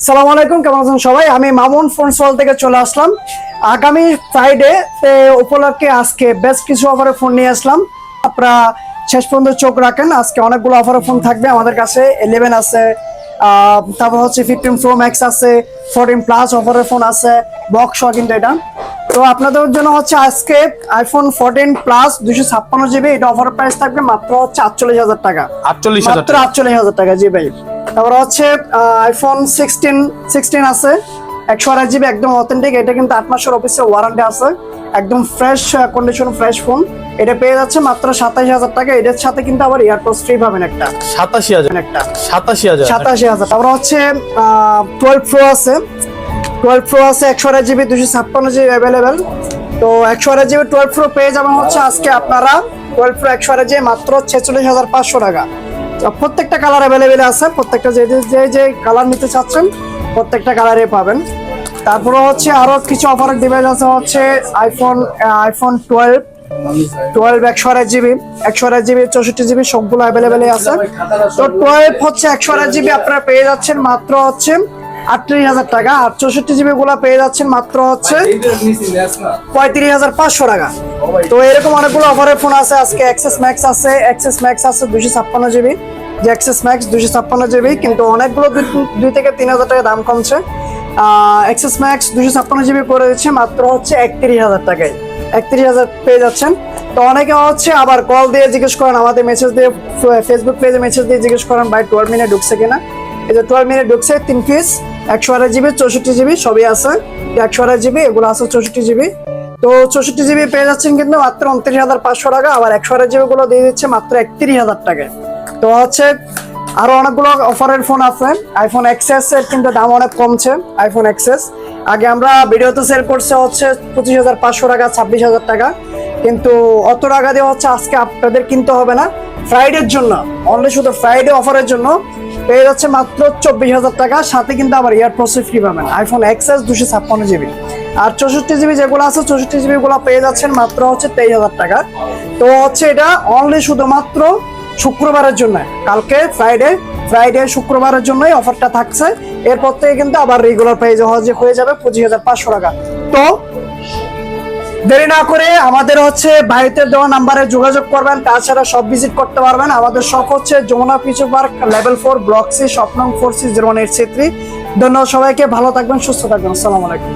সালাম আলাইকুম, কেমন আছেন সবাই? আমি মামুন ফোন ওয়ার্ল্ড থেকে চলে আসলাম। আগামী ফ্রাইডে উপলক্ষে আজকে বেশ কিছু অফারে ফোন নিয়ে আসলাম। আপনারা শেষ পর্যন্ত চোখ রাখেন, আজকে অনেকগুলো অফারে ফোন থাকবে আমাদের কাছে। 11 আছে, তারপর হচ্ছে 15 প্রো ম্যাক্স আছে, 14 প্লাস অফারের ফোন আছে, বক্স সহ কিন্তু এটা। তো আপনাদের জন্য হচ্ছে আজকে আইফোন 14 প্লাস 256 জিবি, এটা অফারের প্রাইস থাকবে মাত্র হচ্ছে 48,000 টাকা। 48,000 টাকা, জি ভাই। তারপর হচ্ছে আইফোন 16 আছে, 128 জিবি, একদম অথেন্টিক। এটা কিন্তু 8 মাসের অফিসিয়াল ওয়ারেন্টি আছে, একদম ফ্রেশ কন্ডিশন, ফ্রেশ ফোন। এটা পেয়ে যাচ্ছে মাত্র 27,000 টাকা। এটার সাথে কিন্তু আবার ইয়ারপডস ফ্রি পাবেন একটা। 87,000। তারপর হচ্ছে 12 প্রো আছে, 128 জিবি, 256 জিবি অ্যাভেলেবেল। তো 128 জিবি 12 প্রো পেয়ে যাবেন হচ্ছে আজকে আপনারা 12 প্রো 128 জিবি মাত্র 46,500 টাকা। প্রত্যেকটা কালার অ্যাভেলেবেল আছে, প্রত্যেকটা যে কালার নিতে চাচ্ছেন প্রত্যেকটা কালারে পাবেন। তারপরে হচ্ছে আরো কিছু অফারের ডিভাইস আছে, হচ্ছে আইফোন 12 128 জিবি, 64 জিবি সবগুলো অ্যাভেলেবেল আছে। তো 12 হচ্ছে 128 জিবি আপনারা পেয়ে যাচ্ছেন মাত্র হচ্ছে 38,000 টাকা, আর 64 জিবি গুলা পেয়ে যাচ্ছেন মাত্র হচ্ছে 35,500 টাকা। তো এরকম অনেকগুলো অফারের ফোন আছে আজকে। এক্সএস ম্যাক্স আছে, 256 জিবি, যে এক্সএস ম্যাক্স 256 জিবি, কিন্তু অনেকগুলো 2 থেকে 3,000 টাকা দাম কমছে। এক্সএস ম্যাক্স 256 জিবি করে দিচ্ছে মাত্র হচ্ছে 31,000 টাকায়, 31,000 পেয়ে যাচ্ছেন। তো অনেকে হচ্ছে আবার কল দিয়ে জিজ্ঞেস করেন, আমাদের মেসেজ দিয়ে, ফেসবুক পেজে মেসেজ দিয়ে জিজ্ঞেস করেন ভাই 12 মিনিট ঢুকছে কিনা। এই যে 12 মিনিট ঢুকছে, 3 পিস, 128 জিবি, 64 জিবি সবই আছে। 128 জিবি এগুলো আছে, 64 জিবি। তো 64 জিবি পেয়ে যাচ্ছেন কিন্তু মাত্র 29,500 টাকা, আবার 128 জিবি গুলো দিয়ে দিচ্ছে মাত্র 31,000 টাকায়। তো হচ্ছে আরো অনেকগুলো অফারের ফোন আছে। আইফোন এক্সএস এর কিন্তু দাম অনেক কমছে। আইফোন এক্সএস আগে আমরা ভিডিওতে সেল করছে হচ্ছে 25,500 টাকা, 26,000 টাকা, কিন্তু অত টাকা দিয়ে হচ্ছে আজকে আপনাদের কিনতে হবে না। ফ্রাইডের জন্য, অনলি শুধু ফ্রাইডে অফারের জন্য পেয়ে যাচ্ছে মাত্র 24,000 টাকা, সাথে কিন্তু আবার ইয়ারপডস ফ্রি পাবেন। আইফোন এক্সএস 256 জিবি, আর 64 জিবি যেগুলো আছে 64 জিবি গুলো পেয়ে যাচ্ছেন মাত্র হচ্ছে 23,000 টাকা। তো হচ্ছে এটা অনলি শুধুমাত্র শুক্রবারের জন্য, কালকে ফ্রাইডে শুক্রবারের জন্যই অফারটা থাকছে। এরপর থেকে কিন্তু আবার রেগুলার প্রাইস হয়ে যাবে 25,500 টাকা। তো দেরি না করে আমাদের হচ্ছে বাড়িতে দেওয়া নাম্বারে যোগাযোগ করবেন, তাছাড়া সব ভিজিট করতে পারবেন। আমাদের শপ হচ্ছে Jamuna future park, level 4, block C, shop নং 4C0183। ধন্যবাদ সবাইকে, ভালো থাকবেন, সুস্থ থাকবেন, আসসালামু আলাইকুম।